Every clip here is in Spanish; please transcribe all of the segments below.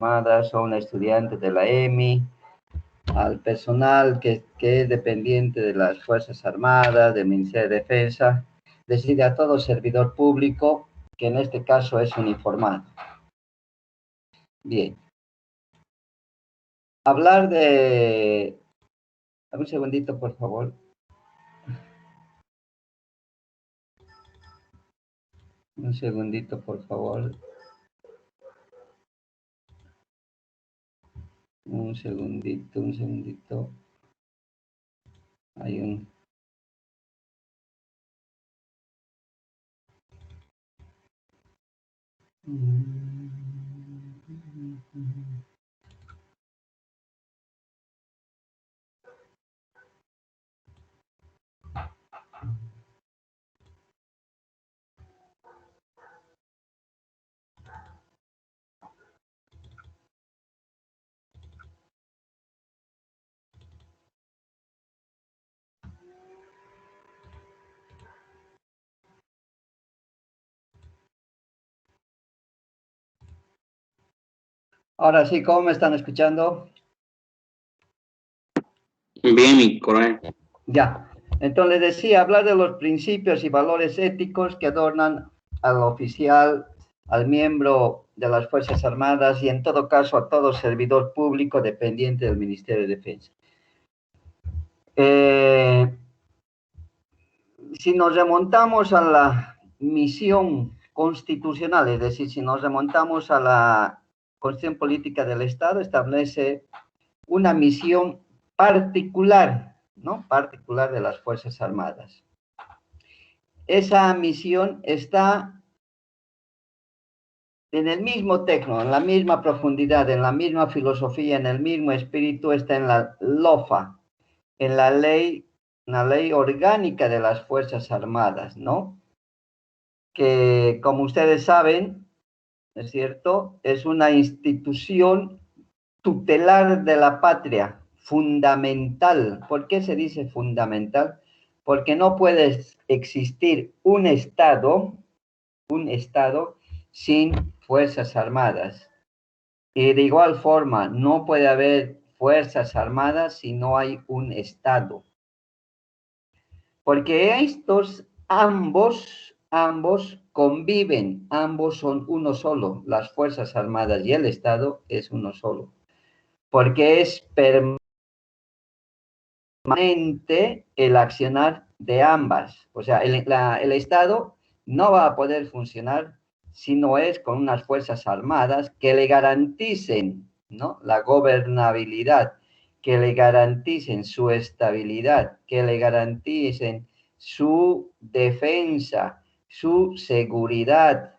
Armadas o una estudiante de la EMI, al personal que es dependiente de las Fuerzas Armadas, del Ministerio de Defensa, es decir, a todo servidor público que en este caso es uniformado. Bien. Hablar de... Un segundito, por favor. Un segundito, por favor. Un segundito. Hay un... Ahora sí, ¿cómo me están escuchando? Bien, mi coronel. Ya. Entonces les decía, hablar de los principios y valores éticos que adornan al oficial, al miembro de las Fuerzas Armadas y en todo caso a todo servidor público dependiente del Ministerio de Defensa. Si nos remontamos a la misión constitucional, es decir, si nos remontamos a la Constitución Política del Estado, establece una misión particular, ¿no? Particular de las Fuerzas Armadas. Esa misión está en el mismo texto, en la misma profundidad, en la misma filosofía, en el mismo espíritu, está en la LOFA, en la ley orgánica de las Fuerzas Armadas, ¿no? Que, como ustedes saben, ¿es cierto?, es una institución tutelar de la patria, fundamental. ¿Por qué se dice fundamental? Porque no puede existir un Estado sin Fuerzas Armadas. Y de igual forma, no puede haber Fuerzas Armadas si no hay un Estado. Porque estos ambos conviven, ambos son uno solo. Las Fuerzas Armadas y el Estado es uno solo. Porque es permanente el accionar de ambas. O sea, el Estado no va a poder funcionar si no es con unas Fuerzas Armadas que le garanticen, ¿no?, la gobernabilidad, que le garanticen su estabilidad, que le garanticen su defensa, su seguridad.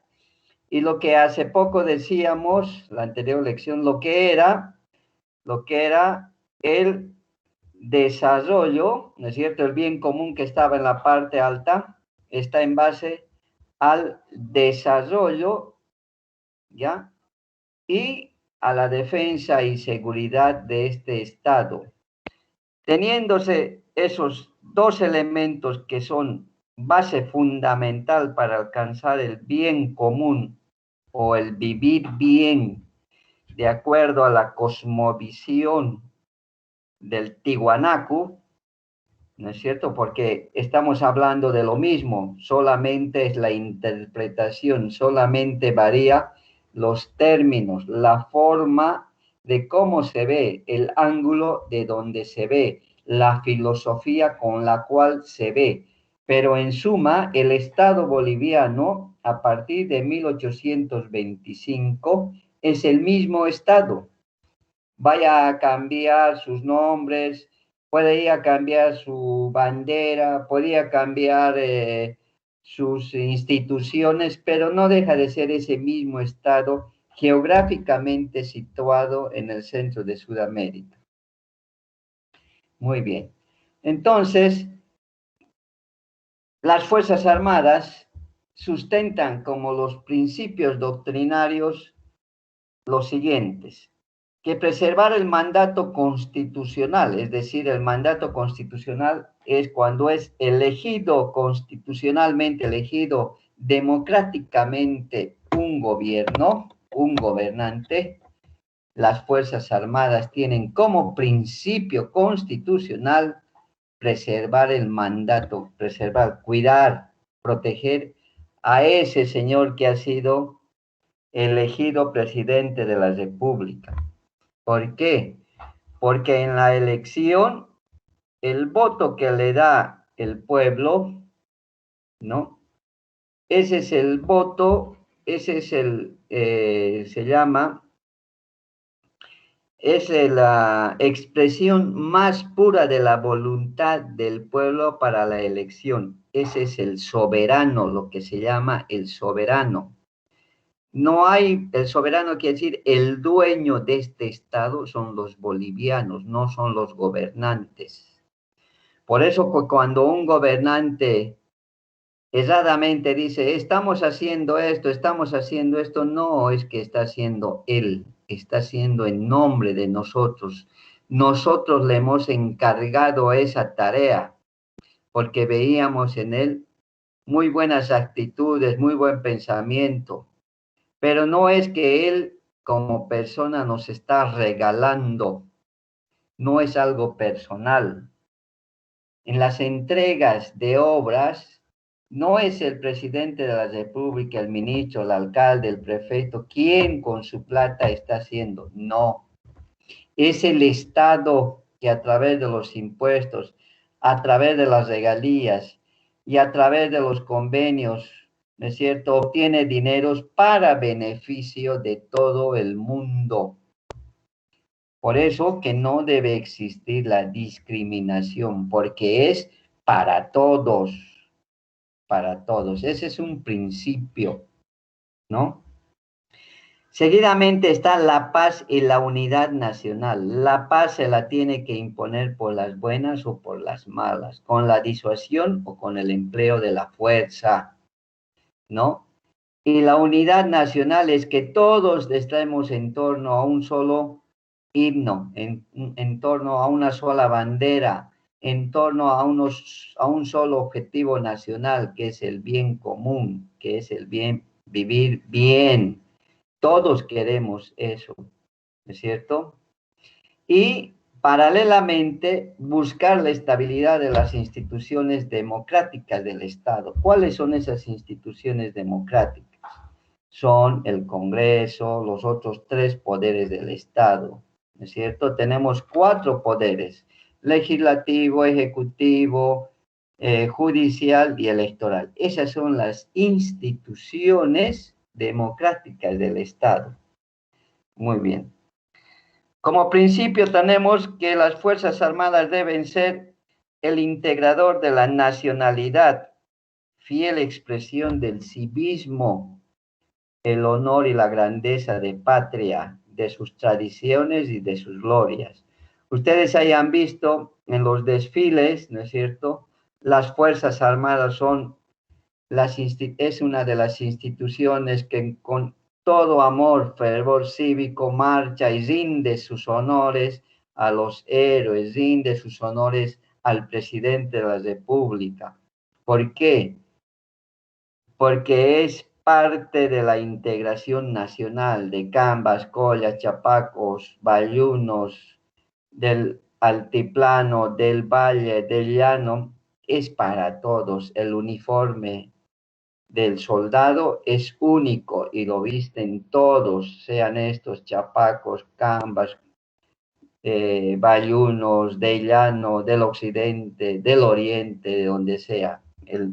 Y lo que hace poco decíamos, la anterior lección, lo que era el desarrollo, ¿no es cierto? El bien común que estaba en la parte alta está en base al desarrollo, ¿ya? Y a la defensa y seguridad de este Estado. Teniéndose esos dos elementos que son base fundamental para alcanzar el bien común o el vivir bien de acuerdo a la cosmovisión del Tiwanaku, ¿no es cierto? Porque estamos hablando de lo mismo, solamente es la interpretación, solamente varía los términos, la forma de cómo se ve, el ángulo de donde se ve, la filosofía con la cual se ve. Pero en suma, el Estado boliviano, a partir de 1825, es el mismo Estado. Vaya a cambiar sus nombres, puede ir a cambiar su bandera, podría cambiar sus instituciones, pero no deja de ser ese mismo Estado geográficamente situado en el centro de Sudamérica. Muy bien. Entonces, las Fuerzas Armadas sustentan como los principios doctrinarios los siguientes: que preservar el mandato constitucional, es decir, el mandato constitucional es cuando es elegido constitucionalmente, elegido democráticamente un gobierno, un gobernante, las Fuerzas Armadas tienen como principio constitucional preservar el mandato, preservar, cuidar, proteger a ese señor que ha sido elegido presidente de la República. ¿Por qué? Porque en la elección, el voto que le da el pueblo, ¿no? Ese es el voto, ese es se llama, es la expresión más pura de la voluntad del pueblo para la elección. Ese es el soberano, lo que se llama el soberano. No hay, el soberano quiere decir el dueño de este estado son los bolivianos, no son los gobernantes. Por eso cuando un gobernante erradamente dice, estamos haciendo esto, no es que está haciendo él, está haciendo en nombre de nosotros. Nosotros le hemos encargado esa tarea porque veíamos en él muy buenas actitudes, muy buen pensamiento, pero no es que él como persona nos está regalando, no es algo personal. En las entregas de obras, no es el presidente de la República, el ministro, el alcalde, el prefecto, quien con su plata está haciendo. No, es el Estado que a través de los impuestos, a través de las regalías y a través de los convenios, ¿no es cierto?, obtiene dineros para beneficio de todo el mundo. Por eso que no debe existir la discriminación, porque es para todos, para todos. Ese es un principio, ¿no? Seguidamente está la paz y la unidad nacional. La paz se la tiene que imponer por las buenas o por las malas, con la disuasión o con el empleo de la fuerza, ¿no? Y la unidad nacional es que todos estemos en torno a un solo himno, en torno a una sola bandera, en torno a un solo objetivo nacional, que es el bien común, que es el bien, vivir bien. Todos queremos eso, ¿no es cierto? Y paralelamente buscar la estabilidad de las instituciones democráticas del Estado. ¿Cuáles son esas instituciones democráticas? Son el Congreso, los otros 3 poderes del Estado, ¿no es cierto? Tenemos 4 poderes: legislativo, ejecutivo, judicial y electoral. Esas son las instituciones democráticas del Estado. Muy bien. Como principio tenemos que las Fuerzas Armadas deben ser el integrador de la nacionalidad, fiel expresión del civismo, el honor y la grandeza de patria, de sus tradiciones y de sus glorias. Ustedes hayan visto en los desfiles, ¿no es cierto? Las Fuerzas Armadas es una de las instituciones que con todo amor, fervor cívico marcha y rinde sus honores a los héroes, rinde sus honores al presidente de la República. ¿Por qué? Porque es parte de la integración nacional de Cambas, Collas, Chapacos, Bayunos, del altiplano, del valle, del llano. Es para todos. El uniforme del soldado es único y lo visten todos, sean estos chapacos, Cambas, bayunos, del llano, del occidente, del oriente, de donde sea. El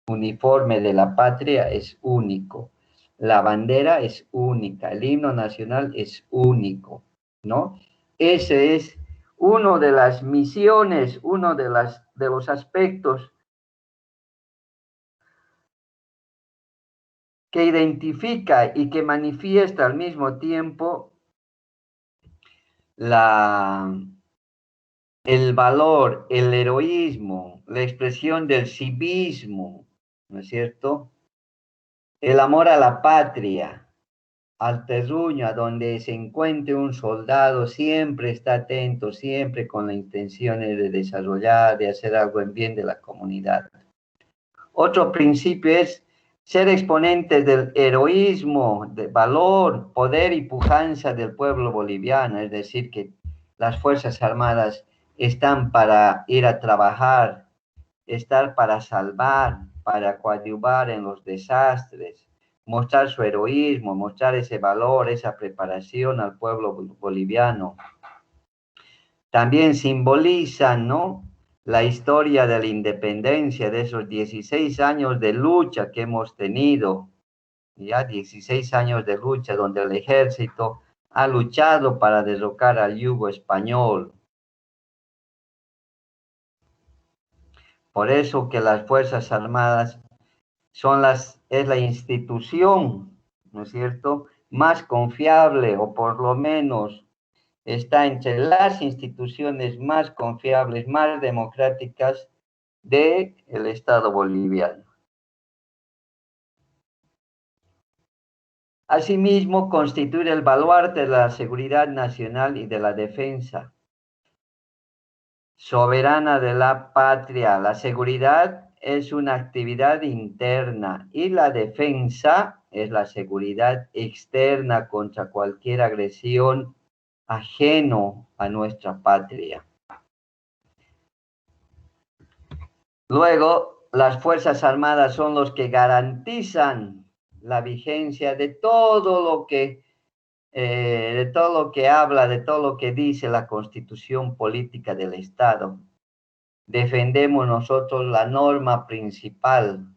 uniforme de la patria es único, la bandera es única, el himno nacional es único, ¿no? Ese es uno de las misiones, uno de los aspectos que identifica y que manifiesta al mismo tiempo el valor, el heroísmo, la expresión del civismo, ¿no es cierto? El amor a la patria, al terruño, a donde se encuentre un soldado, siempre está atento, siempre con la intención de desarrollar, de hacer algo en bien de la comunidad. Otro principio es ser exponentes del heroísmo, de valor, poder y pujanza del pueblo boliviano, es decir, que las Fuerzas Armadas están para ir a trabajar, estar para salvar, para coadyuvar en los desastres, mostrar su heroísmo, mostrar ese valor, esa preparación al pueblo boliviano. También simbolizan, ¿no?, la historia de la independencia, de esos 16 años de lucha que hemos tenido, ya 16 años de lucha donde el ejército ha luchado para derrocar al yugo español. Por eso que las Fuerzas Armadas es la institución, ¿no es cierto?, más confiable, o por lo menos está entre las instituciones más confiables, más democráticas del Estado boliviano. Asimismo, constituye el baluarte de la seguridad nacional y de la defensa soberana de la patria. La seguridad es una actividad interna y la defensa es la seguridad externa contra cualquier agresión ajeno a nuestra patria. Luego, las Fuerzas Armadas son los que garantizan la vigencia de todo lo que habla, de todo lo que dice la Constitución Política del Estado. Defendemos nosotros la norma principal,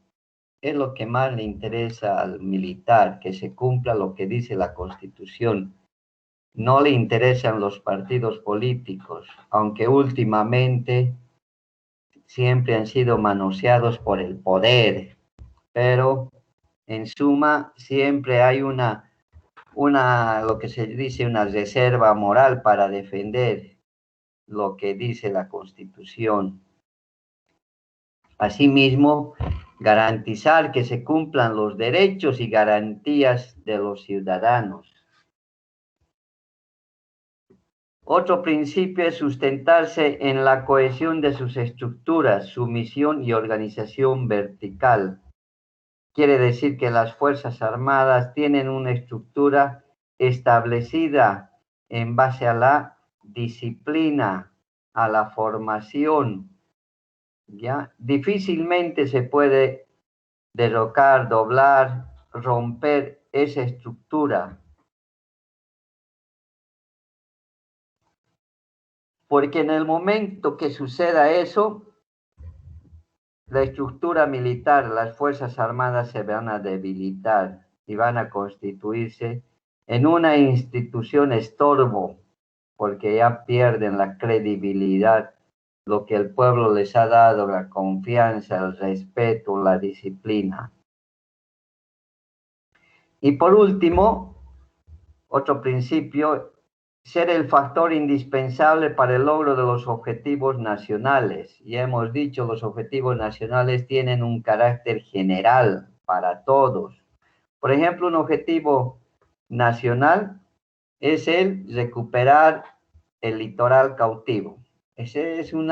es lo que más le interesa al militar, que se cumpla lo que dice la Constitución. No le interesan los partidos políticos, aunque últimamente siempre han sido manoseados por el poder, pero en suma siempre hay lo que se dice una reserva moral para defender lo que dice la Constitución. Asimismo, garantizar que se cumplan los derechos y garantías de los ciudadanos. Otro principio es sustentarse en la cohesión de sus estructuras, su misión y organización vertical. Quiere decir que las Fuerzas Armadas tienen una estructura establecida en base a la disciplina, a la formación, ¿ya? Difícilmente se puede derrocar, doblar, romper esa estructura. Porque en el momento que suceda eso, la estructura militar, las Fuerzas Armadas se van a debilitar y van a constituirse en una institución estorbo, porque ya pierden la credibilidad, lo que el pueblo les ha dado, la confianza, el respeto, la disciplina. Y por último, otro principio, ser el factor indispensable para el logro de los objetivos nacionales. Ya hemos dicho, los objetivos nacionales tienen un carácter general para todos. Por ejemplo, un objetivo nacional es el recuperar el litoral cautivo. Ese es un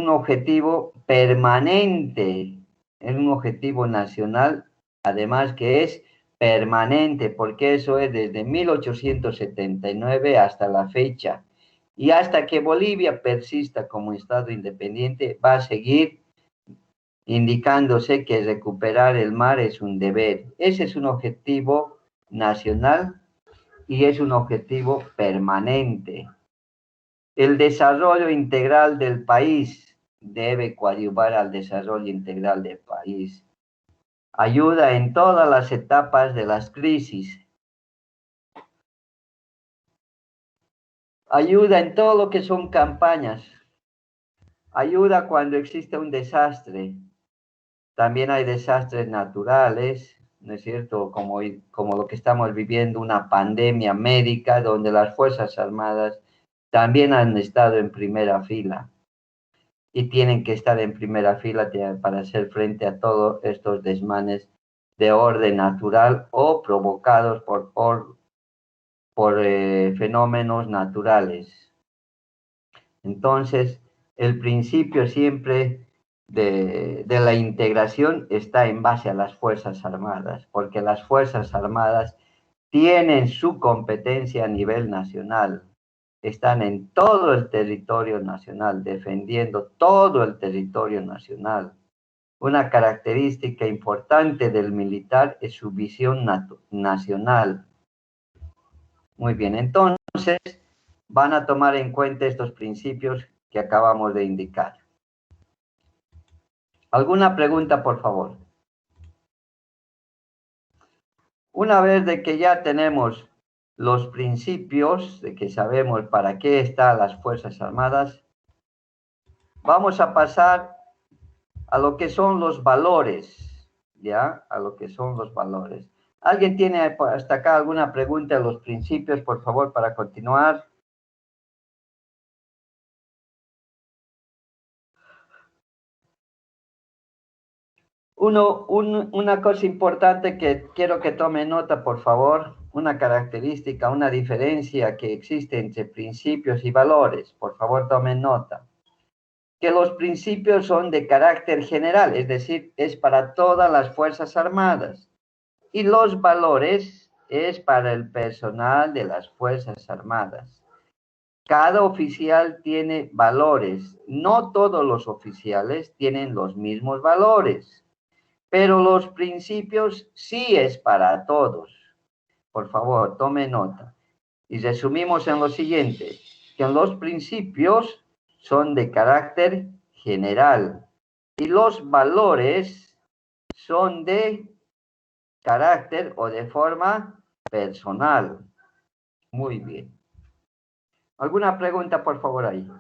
objetivo permanente, es un objetivo nacional, además que es permanente, porque eso es desde 1879 hasta la fecha. Y hasta que Bolivia persista como Estado independiente, va a seguir indicándose que recuperar el mar es un deber. Ese es un objetivo nacional y es un objetivo permanente. El desarrollo integral del país debe coadyuvar al desarrollo integral del país. Ayuda en todas las etapas de las crisis. Ayuda en todo lo que son campañas. Ayuda cuando existe un desastre. También hay desastres naturales, ¿no es cierto? Como lo que estamos viviendo, una pandemia médica, donde las Fuerzas Armadas también han estado en primera fila. Y tienen que estar en primera fila para hacer frente a todos estos desmanes de orden natural o provocados por fenómenos naturales. Entonces, el principio siempre de la integración está en base a las Fuerzas Armadas, porque las Fuerzas Armadas tienen su competencia a nivel nacional, están en todo el territorio nacional, defendiendo todo el territorio nacional. Una característica importante del militar es su visión nacional. Muy bien, entonces van a tomar en cuenta estos principios que acabamos de indicar. ¿Alguna pregunta, por favor? Una vez de que ya tenemos los principios, de que sabemos para qué están las Fuerzas Armadas, vamos a pasar a lo que son los valores, ¿ya? A lo que son los valores. ¿Alguien tiene hasta acá alguna pregunta de los principios, por favor, para continuar? Una cosa importante que quiero que tome nota, por favor, una característica, una diferencia que existe entre principios y valores, por favor, tomen nota. Que los principios son de carácter general, es decir, es para todas las Fuerzas Armadas. Y los valores es para el personal de las Fuerzas Armadas. Cada oficial tiene valores. No todos los oficiales tienen los mismos valores, pero los principios sí es para todos. Por favor, tome nota. Y resumimos en lo siguiente, que los principios son de carácter general y los valores son de carácter o de forma personal. Muy bien. ¿Alguna pregunta, por favor, ahí?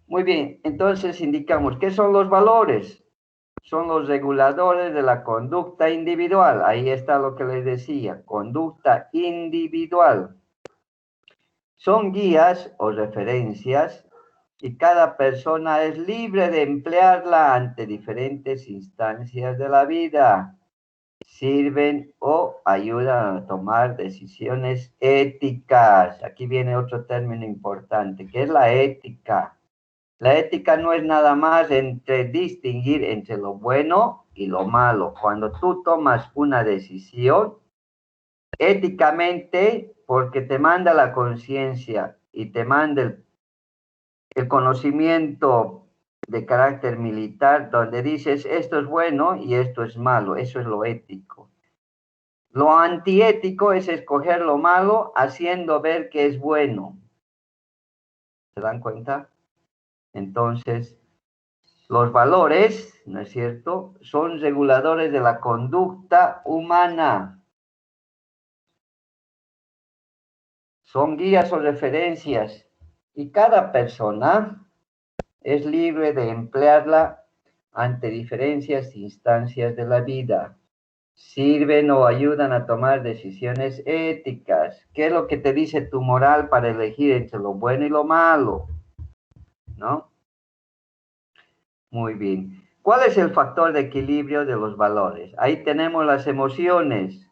Muy bien, entonces indicamos, ¿qué son los valores? Son los reguladores de la conducta individual. Ahí está lo que les decía, conducta individual. Son guías o referencias y cada persona es libre de emplearla ante diferentes instancias de la vida. Sirven o ayudan a tomar decisiones éticas. Aquí viene otro término importante, que es la ética. La ética no es nada más entre distinguir entre lo bueno y lo malo. Cuando tú tomas una decisión, éticamente, porque te manda la conciencia y te manda el conocimiento de carácter militar, donde dices esto es bueno y esto es malo, eso es lo ético. Lo antiético es escoger lo malo haciendo ver que es bueno. ¿Se dan cuenta? Entonces, los valores, ¿no es cierto?, son reguladores de la conducta humana. Son guías o referencias y cada persona es libre de emplearla ante diferentes instancias de la vida. Sirven o ayudan a tomar decisiones éticas. ¿Qué es lo que te dice tu moral para elegir entre lo bueno y lo malo? ¿No? Muy bien. ¿Cuál es el factor de equilibrio de los valores? Ahí tenemos las emociones.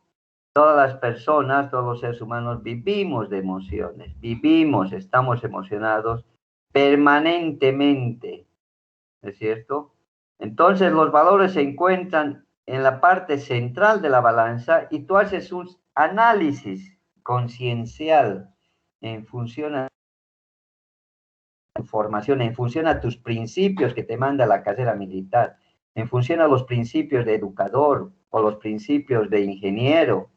Todas las personas, todos los seres humanos vivimos de emociones. Vivimos, estamos emocionados permanentemente. ¿Es cierto? Entonces los valores se encuentran en la parte central de la balanza y tú haces un análisis conciencial en función a tu formación, en función a tus principios que te manda la carrera militar, en función a los principios de educador o los principios de ingeniero,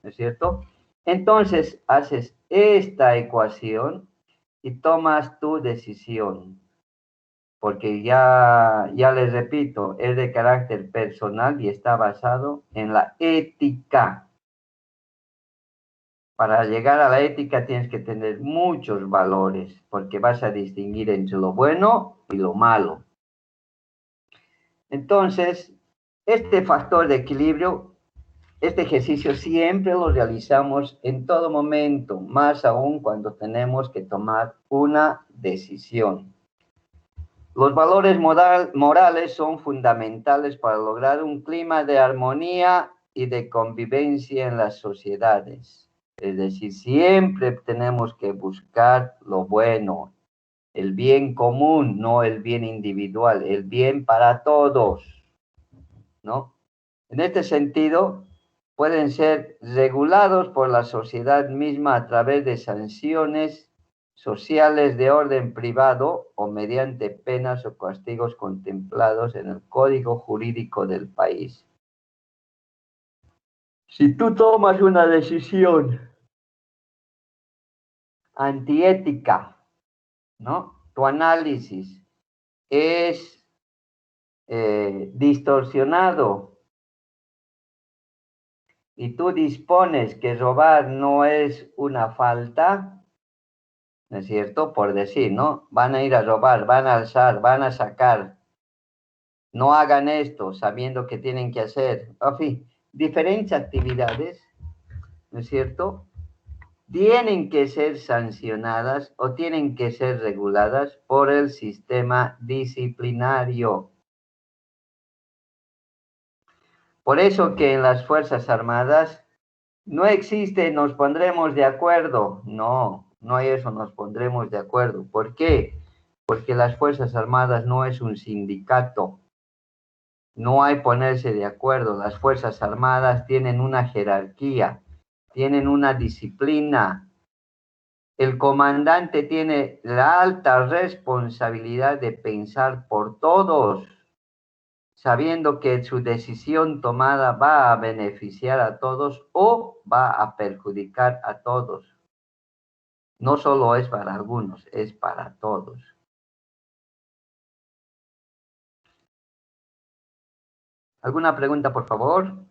¿no es cierto? Entonces haces esta ecuación y tomas tu decisión. Porque ya les repito, es de carácter personal y está basado en la ética. Para llegar a la ética tienes que tener muchos valores, porque vas a distinguir entre lo bueno y lo malo. Entonces, este factor de equilibrio, este ejercicio siempre lo realizamos en todo momento, más aún cuando tenemos que tomar una decisión. Los valores morales son fundamentales para lograr un clima de armonía y de convivencia en las sociedades. Es decir, siempre tenemos que buscar lo bueno, el bien común, no el bien individual, el bien para todos, ¿no? En este sentido, pueden ser regulados por la sociedad misma a través de sanciones sociales de orden privado o mediante penas o castigos contemplados en el Código Jurídico del país. Si tú tomas una decisión antiética, ¿no? Tu análisis es distorsionado y tú dispones que robar no es una falta, ¿no es cierto? Por decir, ¿no? Van a ir a robar, van a alzar, van a sacar, no hagan esto sabiendo que tienen que hacer, en fin, diferentes actividades, ¿no es cierto? Tienen que ser sancionadas o tienen que ser reguladas por el sistema disciplinario. Por eso que en las Fuerzas Armadas no existe, nos pondremos de acuerdo. No, no hay eso, nos pondremos de acuerdo. ¿Por qué? Porque las Fuerzas Armadas no es un sindicato. No hay ponerse de acuerdo. Las Fuerzas Armadas tienen una jerarquía, tienen una disciplina. El comandante tiene la alta responsabilidad de pensar por todos, sabiendo que su decisión tomada va a beneficiar a todos o va a perjudicar a todos. No solo es para algunos, es para todos. ¿Alguna pregunta, por favor?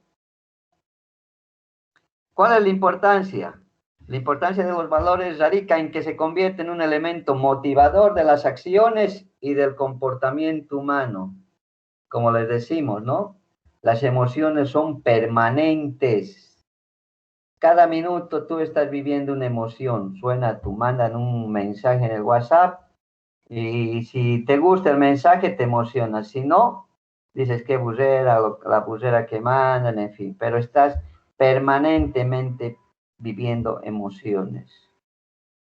¿Cuál es la importancia? La importancia de los valores radica en que se convierte en un elemento motivador de las acciones y del comportamiento humano. Como les decimos, ¿no? Las emociones son permanentes. Cada minuto tú estás viviendo una emoción. Suena, tú mandan un mensaje en el WhatsApp y si te gusta el mensaje te emocionas. Si no, dices qué burrera, la burrera que mandan, en fin. Pero estás permanentemente viviendo emociones.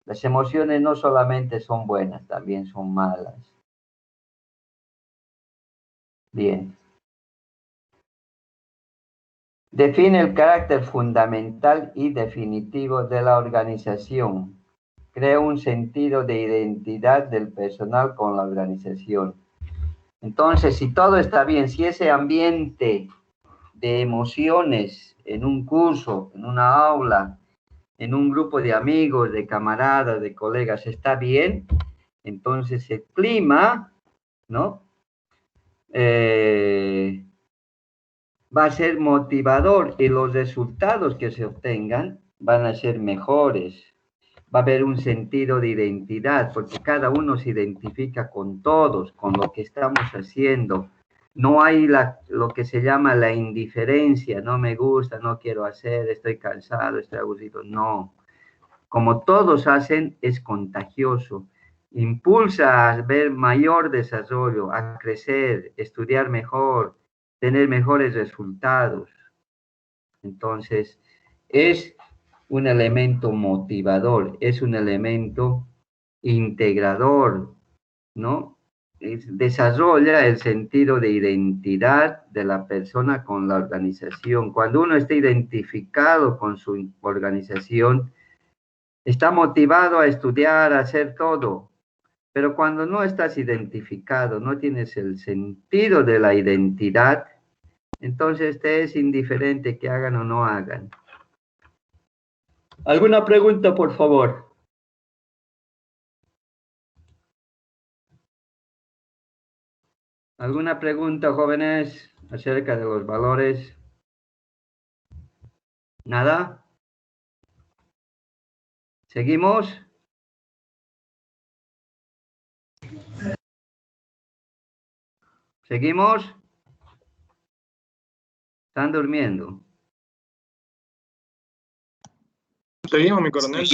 Las emociones no solamente son buenas, también son malas. Bien. Define el carácter fundamental y definitivo de la organización. Crea un sentido de identidad del personal con la organización. Entonces, si todo está bien, si ese ambiente de emociones en un curso, en una aula, en un grupo de amigos, de camaradas, de colegas, está bien, entonces el clima, ¿no? Va a ser motivador y los resultados que se obtengan van a ser mejores. Va a haber un sentido de identidad, porque cada uno se identifica con todos, con lo que estamos haciendo. No hay lo que se llama la indiferencia, no me gusta, no quiero hacer, estoy cansado, estoy aburrido. No, como todos hacen, es contagioso. Impulsa a ver mayor desarrollo, a crecer, estudiar mejor, tener mejores resultados. Entonces, es un elemento motivador, es un elemento integrador, ¿no? Desarrolla el sentido de identidad de la persona con la organización. Cuando uno está identificado con su organización, está motivado a estudiar, a hacer todo. Pero cuando no estás identificado, no tienes el sentido de la identidad, entonces te es indiferente que hagan o no hagan. ¿Alguna pregunta, por favor? ¿Alguna pregunta, jóvenes, acerca de los valores? ¿Nada? ¿Seguimos? ¿Seguimos? ¿Están durmiendo? Seguimos, mi coronel.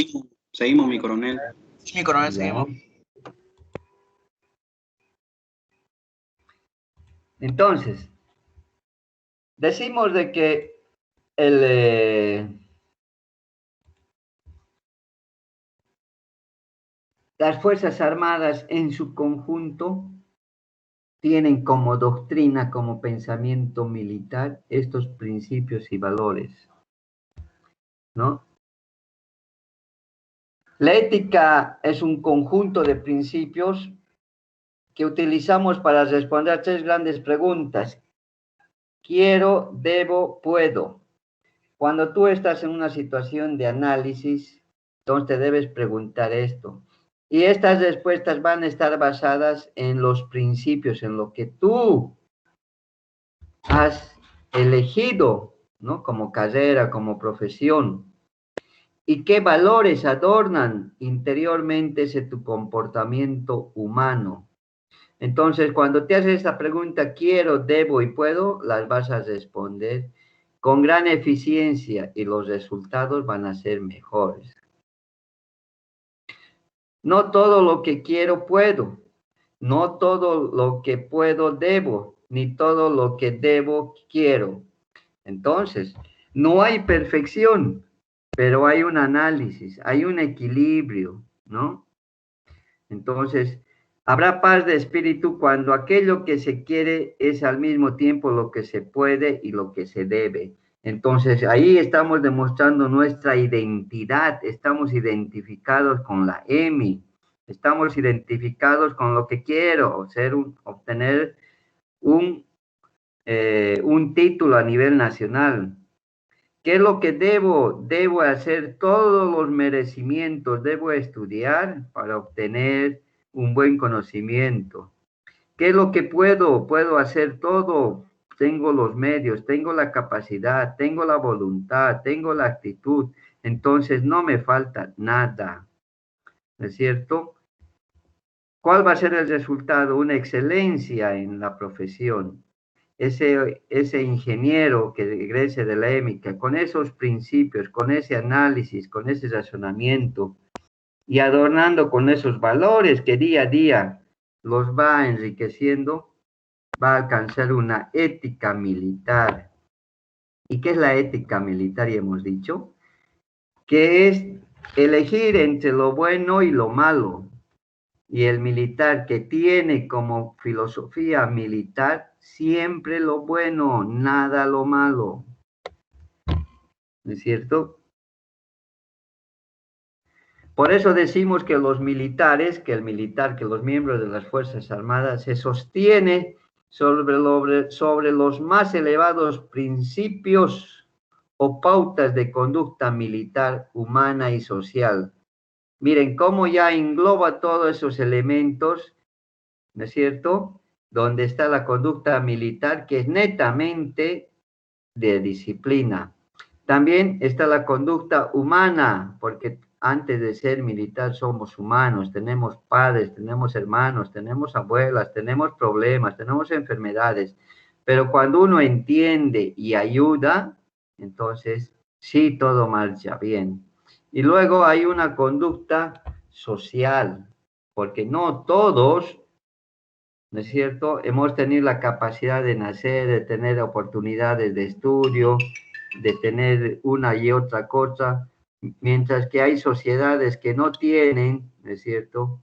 Seguimos, mi coronel. Sí, mi coronel, seguimos. Entonces, decimos de que Las Fuerzas Armadas en su conjunto tienen como doctrina, como pensamiento militar, estos principios y valores, ¿no? La ética es un conjunto de principios que utilizamos para responder a tres grandes preguntas. Quiero, debo, puedo. Cuando tú estás en una situación de análisis, entonces te debes preguntar esto. Y estas respuestas van a estar basadas en los principios, en lo que tú has elegido, ¿no? Como carrera, como profesión. ¿Y qué valores adornan interiormente ese tu comportamiento humano? Entonces, cuando te haces esta pregunta, quiero, debo y puedo, las vas a responder con gran eficiencia y los resultados van a ser mejores. No todo lo que quiero puedo, no todo lo que puedo debo, ni todo lo que debo quiero. Entonces, no hay perfección, pero hay un análisis, hay un equilibrio, ¿no? Entonces, habrá paz de espíritu cuando aquello que se quiere es al mismo tiempo lo que se puede y lo que se debe. Entonces, ahí estamos demostrando nuestra identidad, estamos identificados con la EMI, estamos identificados con lo que quiero, obtener un título a nivel nacional. ¿Qué es lo que debo? Debo hacer todos los merecimientos, debo estudiar para obtener un buen conocimiento. ¿Qué es lo que puedo? Puedo hacer todo. Tengo los medios, tengo la capacidad, tengo la voluntad, tengo la actitud. Entonces no me falta nada. ¿No es cierto? ¿Cuál va a ser el resultado? Una excelencia en la profesión. Ese ingeniero que egrese de la EMICA, con esos principios, con ese análisis, con ese razonamiento y adornando con esos valores que día a día los va enriqueciendo, va a alcanzar una ética militar. ¿Y qué es la ética militar? Y hemos dicho que es elegir entre lo bueno y lo malo. Y el militar que tiene como filosofía militar siempre lo bueno, nada lo malo. ¿No es cierto? Por eso decimos que los militares, que los miembros de las Fuerzas Armadas se sostiene sobre los más elevados principios o pautas de conducta militar, humana y social. Miren cómo ya engloba todos esos elementos, ¿no es cierto? Donde está la conducta militar, que es netamente de disciplina. También está la conducta humana, porque antes de ser militar somos humanos, tenemos padres, tenemos hermanos, tenemos abuelas, tenemos problemas, tenemos enfermedades, pero cuando uno entiende y ayuda, entonces sí, todo marcha bien. Y luego hay una conducta social, porque no todos, ¿no es cierto? Hemos tenido la capacidad de nacer, de tener oportunidades de estudio, de tener una y otra cosa, mientras que hay sociedades que no tienen, ¿no es cierto?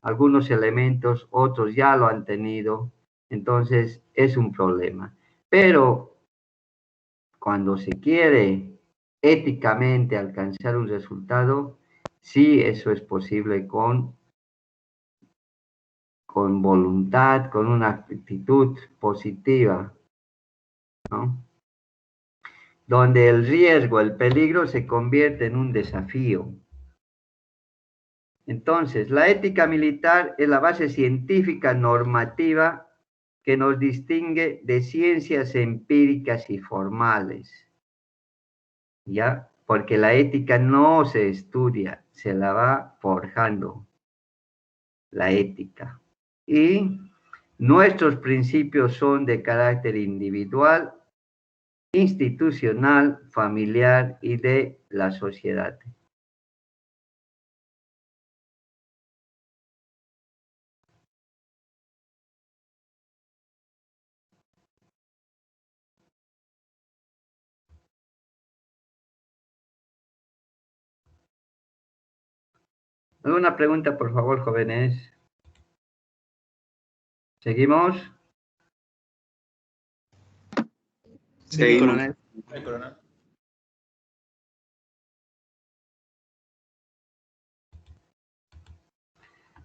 Algunos elementos, otros ya lo han tenido, entonces es un problema. Pero cuando se quiere éticamente alcanzar un resultado, sí, eso es posible con voluntad, con una actitud positiva, ¿no? Donde el riesgo, el peligro se convierte en un desafío. Entonces, la ética militar es la base científica normativa que nos distingue de ciencias empíricas y formales, ¿ya? Porque la ética no se estudia, se la va forjando, la ética. Y nuestros principios son de carácter individual, institucional, familiar y de la sociedad. ¿Alguna pregunta, por favor, jóvenes? ¿Seguimos? Sí, mi coronel.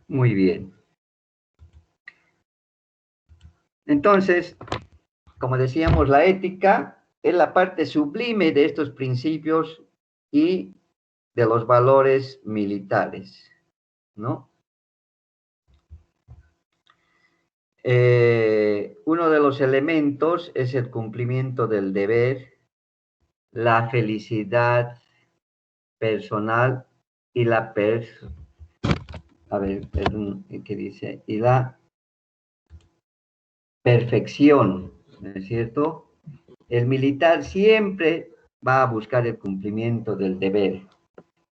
Muy bien. Entonces, como decíamos, la ética es la parte sublime de estos principios y de los valores militares, ¿no? Uno de los elementos es el cumplimiento del deber, la felicidad personal y la ¿qué dice? Y la perfección, ¿no es cierto? El militar siempre va a buscar el cumplimiento del deber.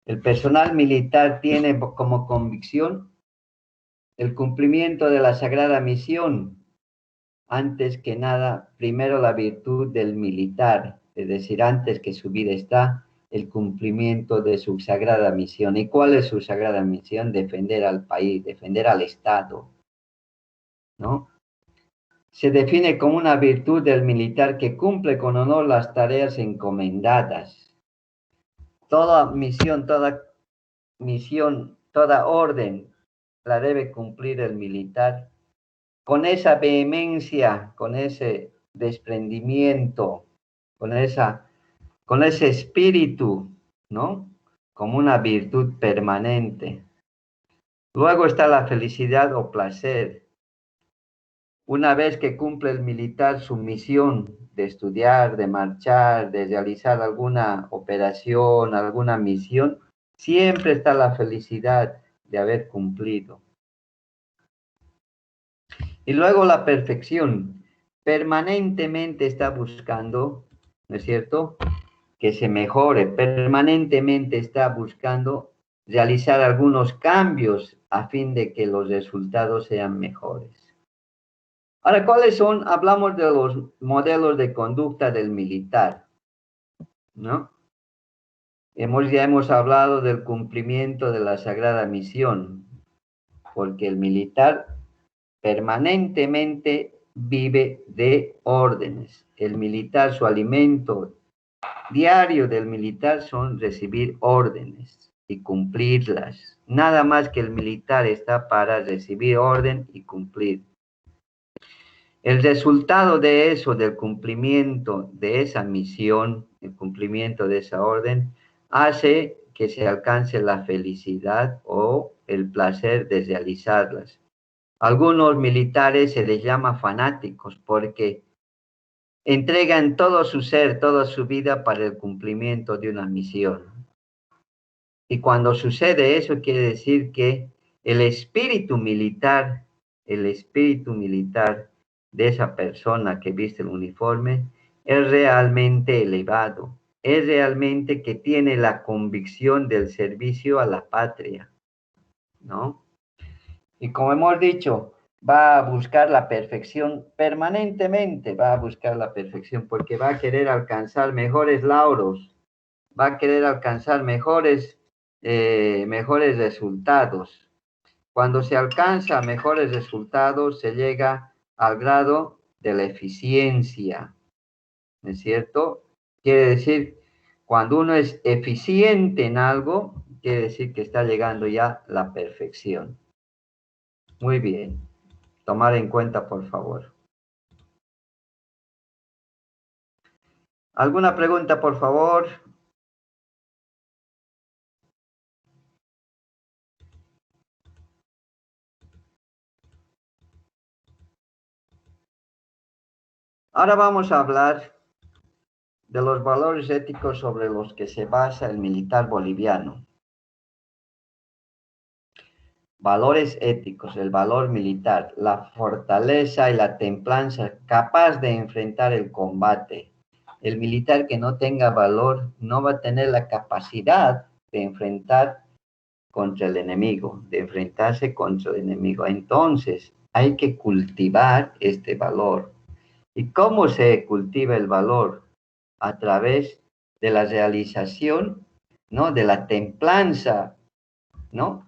El personal militar tiene como convicción el cumplimiento de la sagrada misión. Antes que nada, primero la virtud del militar, es decir, antes que su vida está el cumplimiento de su sagrada misión. ¿Y cuál es su sagrada misión? Defender al país, defender al Estado, ¿no? Se define como una virtud del militar que cumple con honor las tareas encomendadas. Toda misión, toda orden la debe cumplir el militar con esa vehemencia, con ese desprendimiento, con ese espíritu, ¿no? Como una virtud permanente. Luego está la felicidad o placer. Una vez que cumple el militar su misión de estudiar, de marchar, de realizar alguna operación, alguna misión, siempre está la felicidad de haber cumplido. Y luego la perfección. Permanentemente está buscando, ¿no es cierto?, que se mejore. Permanentemente está buscando realizar algunos cambios a fin de que los resultados sean mejores. Ahora, ¿cuáles son? Hablamos de los modelos de conducta del militar, ¿no? Ya hemos hablado del cumplimiento de la sagrada misión, porque el militar permanentemente vive de órdenes. El militar, su alimento diario del militar son recibir órdenes y cumplirlas. Nada más que el militar está para recibir orden y cumplir. El resultado de eso, del cumplimiento de esa misión, el cumplimiento de esa orden, hace que se alcance la felicidad o el placer de realizarlas. Algunos militares se les llama fanáticos porque entregan todo su ser, toda su vida para el cumplimiento de una misión. Y cuando sucede eso, quiere decir que el espíritu militar de esa persona que viste el uniforme es realmente elevado, es realmente que tiene la convicción del servicio a la patria, ¿no? Y como hemos dicho, va a buscar la perfección permanentemente, va a buscar la perfección porque va a querer alcanzar mejores lauros, va a querer alcanzar mejores resultados. Cuando se alcanza mejores resultados, se llega al grado de la eficiencia, ¿no es cierto? Quiere decir, cuando uno es eficiente en algo, quiere decir que está llegando ya a la perfección. Muy bien. Tomar en cuenta, por favor. ¿Alguna pregunta, por favor? Ahora vamos a hablar de los valores éticos sobre los que se basa el militar boliviano. Valores éticos, el valor militar, la fortaleza y la templanza capaz de enfrentar el combate. El militar que no tenga valor no va a tener la capacidad de enfrentar contra el enemigo, de enfrentarse contra el enemigo. Entonces, hay que cultivar este valor. ¿Y cómo se cultiva el valor? A través de la realización, ¿no?, de la templanza, ¿no?,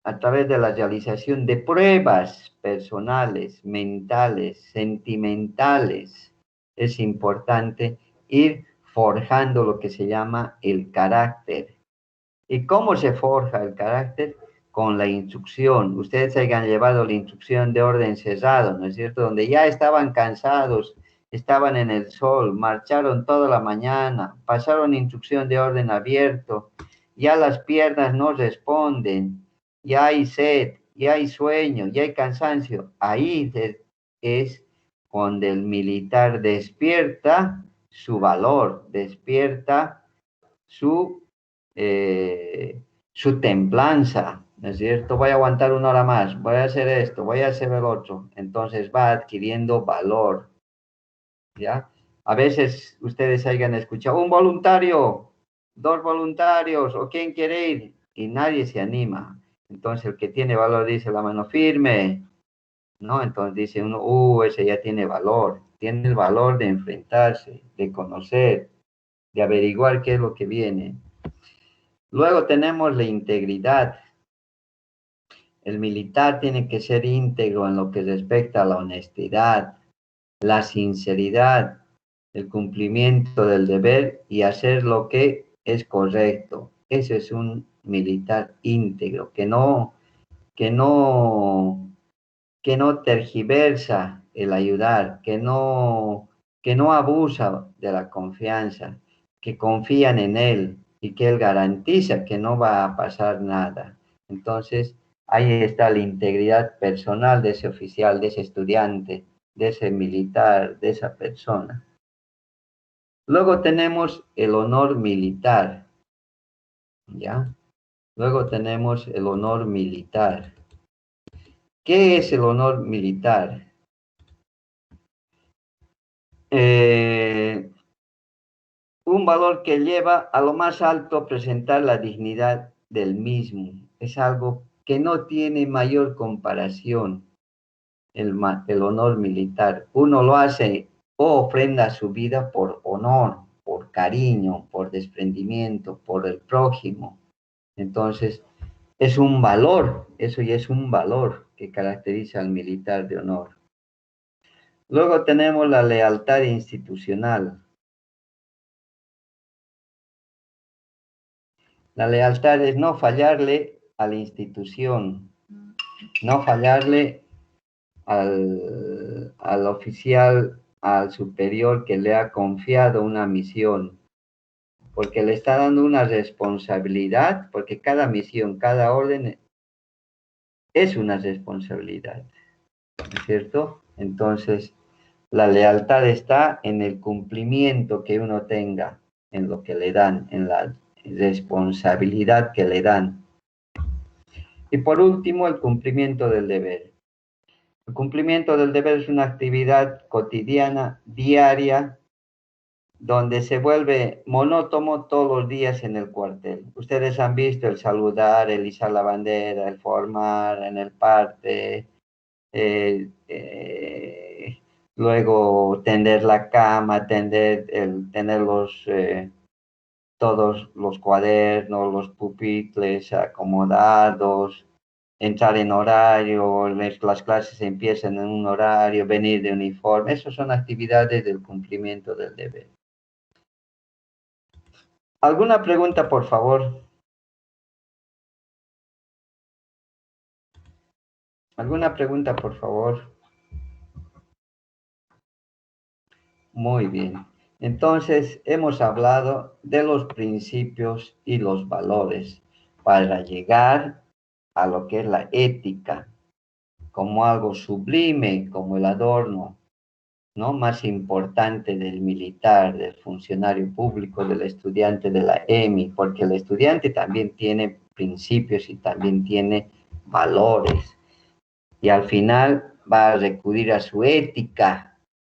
a través de la realización de pruebas personales, mentales, sentimentales, es importante ir forjando lo que se llama el carácter. ¿Y cómo se forja el carácter? Con la instrucción. Ustedes se han llevado la instrucción de orden cerrado, ¿no es cierto? Donde ya estaban cansados, estaban en el sol, marcharon toda la mañana, pasaron instrucción de orden abierto, ya las piernas no responden, ya hay sed, ya hay sueño, ya hay cansancio. Ahí es cuando el militar despierta su valor, despierta su su templanza, ¿no es cierto? Voy a aguantar 1 hora más, voy a hacer esto, voy a hacer el otro. Entonces va adquiriendo valor, ¿ya? A veces ustedes hayan escuchado, un voluntario, 2 voluntarios, o quién quiere ir, y nadie se anima. Entonces el que tiene valor dice la mano firme, ¿no? Entonces dice uno, ese ya tiene el valor de enfrentarse, de conocer, de averiguar qué es lo que viene. Luego tenemos la integridad. El militar tiene que ser íntegro en lo que respecta a la honestidad, la sinceridad, el cumplimiento del deber y hacer lo que es correcto. Ese es un militar íntegro, que no tergiversa el ayudar, que no abusa de la confianza, que confían en él y que él garantiza que no va a pasar nada. Entonces, ahí está la integridad personal de ese oficial, de ese estudiante, de ese militar, de esa persona. Luego tenemos el honor militar, ¿ya? Luego tenemos el honor militar. ¿Qué es el honor militar? Un valor que lleva a lo más alto presentar la dignidad del mismo. Es algo que no tiene mayor comparación, el honor militar. Uno lo hace o ofrenda su vida por honor, por cariño, por desprendimiento, por el prójimo. Entonces, es un valor, eso ya es un valor que caracteriza al militar de honor. Luego tenemos la lealtad institucional. La lealtad es no fallarle a la institución, no fallarle al oficial, al superior que le ha confiado una misión, porque le está dando una responsabilidad, porque cada misión, cada orden es una responsabilidad, ¿no es cierto? Entonces, la lealtad está en el cumplimiento que uno tenga, en lo que le dan, en la responsabilidad que le dan. Y por último, el cumplimiento del deber. El cumplimiento del deber es una actividad cotidiana, diaria, donde se vuelve monótono todos los días en el cuartel. Ustedes han visto el saludar, el izar la bandera, el formar en el parte, luego tender la cama, tener todos los cuadernos, los pupitres acomodados, entrar en horario, las clases empiezan en un horario, venir de uniforme. Esas son actividades del cumplimiento del deber. ¿Alguna pregunta, por favor? ¿Alguna pregunta, por favor? Muy bien. Entonces, hemos hablado de los principios y los valores para llegar a lo que es la ética, como algo sublime, como el adorno, ¿no?, más importante del militar, del funcionario público, del estudiante de la EMI, porque el estudiante también tiene principios y también tiene valores. Y al final va a recurrir a su ética,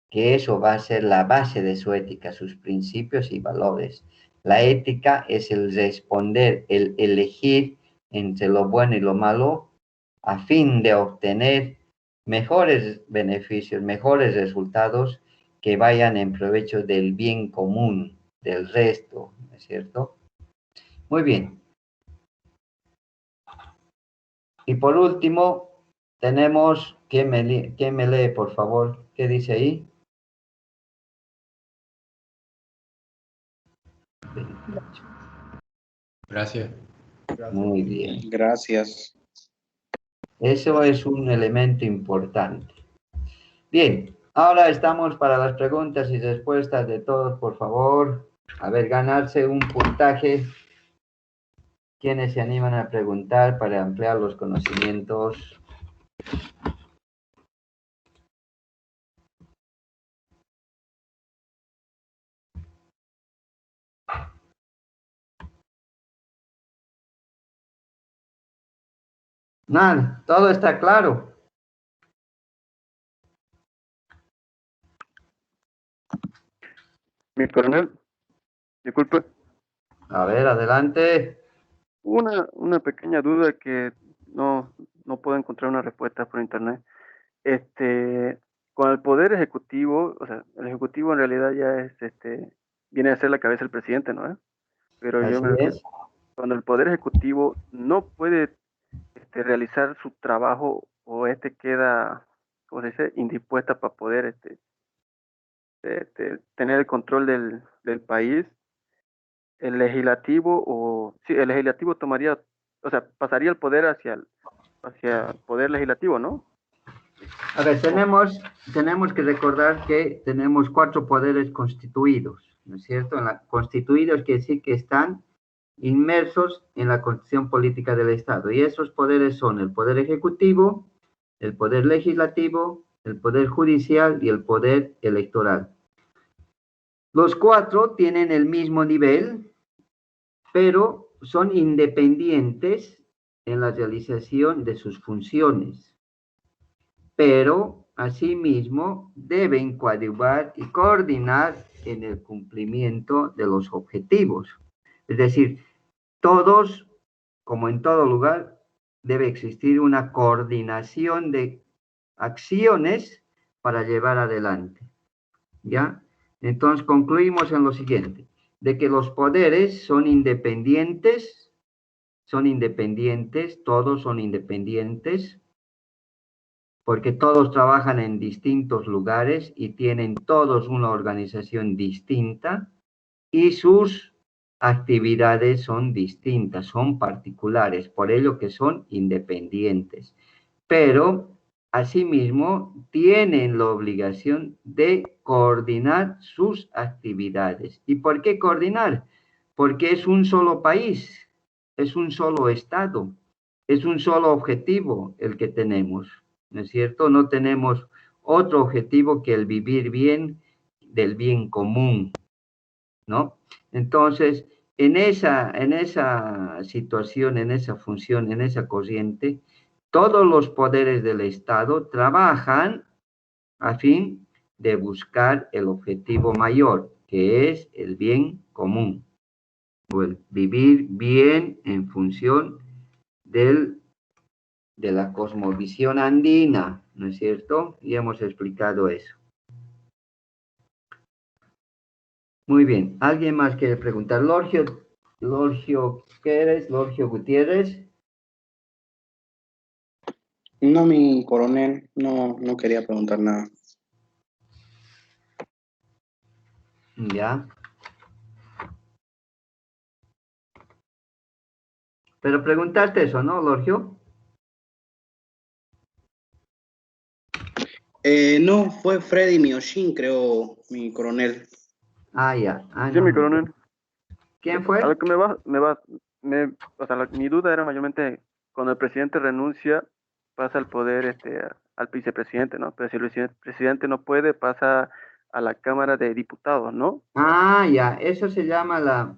que eso va a ser la base de su ética, sus principios y valores. La ética es el responder, el elegir entre lo bueno y lo malo a fin de obtener mejores beneficios, mejores resultados que vayan en provecho del bien común, del resto, ¿no es cierto? Muy bien. Y por último, tenemos, ¿quién me lee, por favor? ¿Qué dice ahí? Gracias. Muy bien. Gracias. Eso es un elemento importante. Bien, ahora estamos para las preguntas y respuestas de todos, por favor. A ver, ganarse un puntaje. ¿Quiénes se animan a preguntar para ampliar los conocimientos? Nada, todo está claro. Mi coronel, disculpe, A ver, adelante. una pequeña duda que no puedo encontrar una respuesta por internet. Con el poder ejecutivo, o sea, el ejecutivo en realidad ya es, viene a ser la cabeza del presidente, ¿no? Pero yo Así me refiero, es. cuando el poder ejecutivo no puede, realizar su trabajo o queda, ¿cómo se dice?, indispuesta para poder, tener el control del país. El legislativo sí, el legislativo tomaría, o sea, pasaría el poder hacia el poder legislativo, ¿no? A ver, tenemos que recordar que tenemos 4 poderes constituidos, ¿no es cierto? Constituidos quiere decir que están inmersos en la constitución política del Estado. Y esos poderes son el poder ejecutivo, el poder legislativo, el poder judicial y el poder electoral. Los 4 tienen el mismo nivel, pero son independientes en la realización de sus funciones. Pero, asimismo, deben coadyuvar y coordinar en el cumplimiento de los objetivos. Es decir, todos, como en todo lugar, debe existir una coordinación de acciones para llevar adelante. ¿Ya? Entonces, concluimos en lo siguiente, de que los poderes son independientes, todos son independientes, porque todos trabajan en distintos lugares y tienen todos una organización distinta y sus actividades son distintas, son particulares, por ello que son independientes. Pero, asimismo, tienen la obligación de coordinar sus actividades. ¿Y por qué coordinar? Porque es un solo país, es un solo Estado, es un solo objetivo el que tenemos, ¿no es cierto? No tenemos otro objetivo que el vivir bien del bien común, ¿no? Entonces, en esa situación, en esa función, en esa corriente, todos los poderes del Estado trabajan a fin de buscar el objetivo mayor, que es el bien común, o el vivir bien en función de la cosmovisión andina, ¿no es cierto? Y hemos explicado eso. Muy bien, ¿alguien más quiere preguntar? Lorgio, ¿qué eres? Lorgio Gutiérrez. No, mi coronel, no quería preguntar nada. Ya. Pero preguntaste eso, ¿no, Lorgio? No, fue Freddy Mioshin, creo, mi coronel. Ah, ya. Ah, Sí, no. mi coronel. ¿Quién fue? A lo que o sea, mi duda era mayormente cuando el presidente renuncia, pasa el poder al vicepresidente, ¿no? Pero si el presidente no puede, pasa a la Cámara de Diputados, ¿no? Ah, ya. Eso se llama la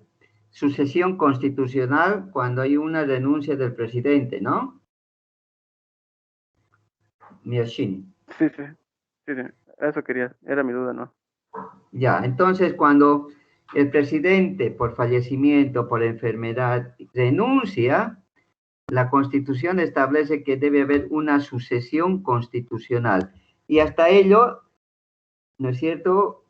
sucesión constitucional cuando hay una renuncia del presidente, ¿no? Mioshin. Sí, sí, sí, sí. Eso quería, era mi duda, ¿no? Ya. Entonces, cuando el presidente, por fallecimiento, por enfermedad, renuncia, la Constitución establece que debe haber una sucesión constitucional. Y hasta ello, ¿no es cierto?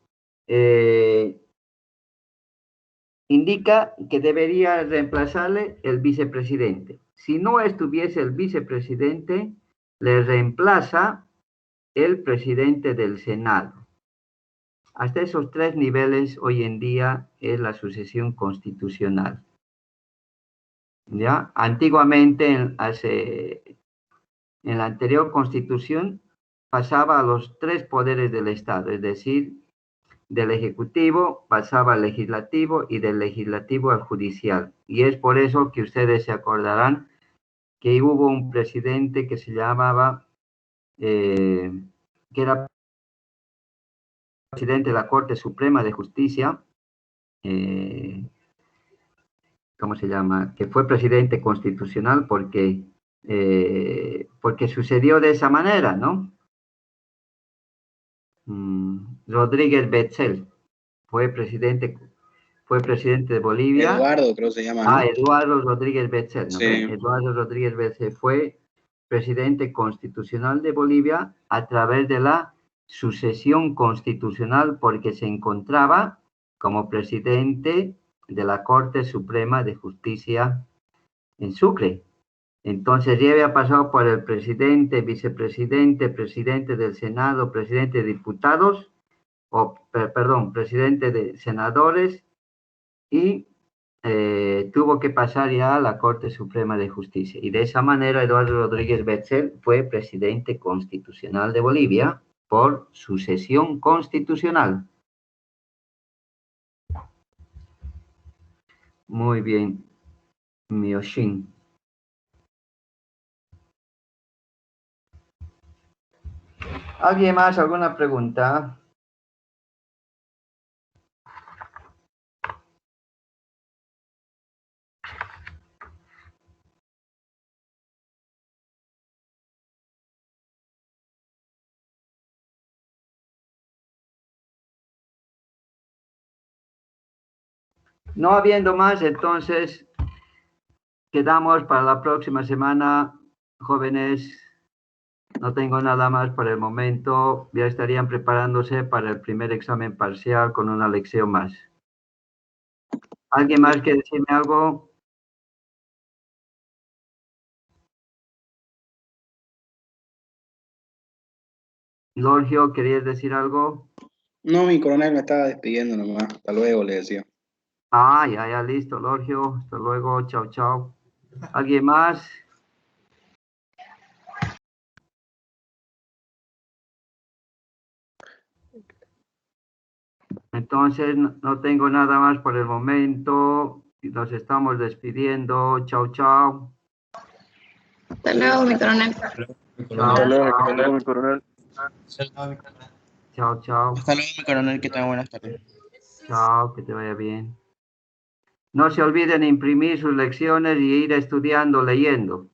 Indica que debería reemplazarle el vicepresidente. Si no estuviese el vicepresidente, le reemplaza el presidente del Senado. Hasta esos 3 niveles hoy en día es la sucesión constitucional. ¿Ya? Antiguamente, en la anterior constitución, pasaba a los 3 poderes del Estado, es decir, del Ejecutivo pasaba al Legislativo y del Legislativo al Judicial. Y es por eso que ustedes se acordarán que hubo un presidente que se llamaba, que era presidente de la Corte Suprema de Justicia, ¿cómo se llama? Que fue presidente constitucional porque sucedió de esa manera, ¿no? Rodríguez Betzel fue presidente de Bolivia. Eduardo, creo que se llama, ¿no? Eduardo Rodríguez Betzel, ¿no? Sí. Eduardo Rodríguez Betzel fue presidente constitucional de Bolivia a través de la sucesión constitucional porque se encontraba como presidente de la Corte Suprema de Justicia en Sucre. Entonces ya había pasado por el presidente, vicepresidente, presidente del Senado, presidente de diputados, presidente de senadores y tuvo que pasar ya a la Corte Suprema de Justicia. Y de esa manera Eduardo Rodríguez Betzel fue presidente constitucional de Bolivia por sucesión constitucional. Muy bien, Mioshin. ¿Alguien más? ¿Alguna pregunta? No habiendo más, entonces quedamos para la próxima semana, jóvenes. No tengo nada más por el momento. Ya estarían preparándose para el primer examen parcial con una lección más. ¿Alguien más quiere decirme algo? Lorgio, ¿querías decir algo? No, mi coronel me estaba despidiendo nomás. Hasta luego, le decía. Ya, listo, Lorgio. Hasta luego, chao, chao. ¿Alguien más? Entonces, no tengo nada más por el momento. Nos estamos despidiendo. Chao, chao. Hasta luego, mi coronel. Hasta luego, mi coronel. Chao, chao. Hasta luego, mi coronel, que tenga buenas tardes. Chao, que te vaya bien. No se olviden imprimir sus lecciones y ir estudiando, leyendo.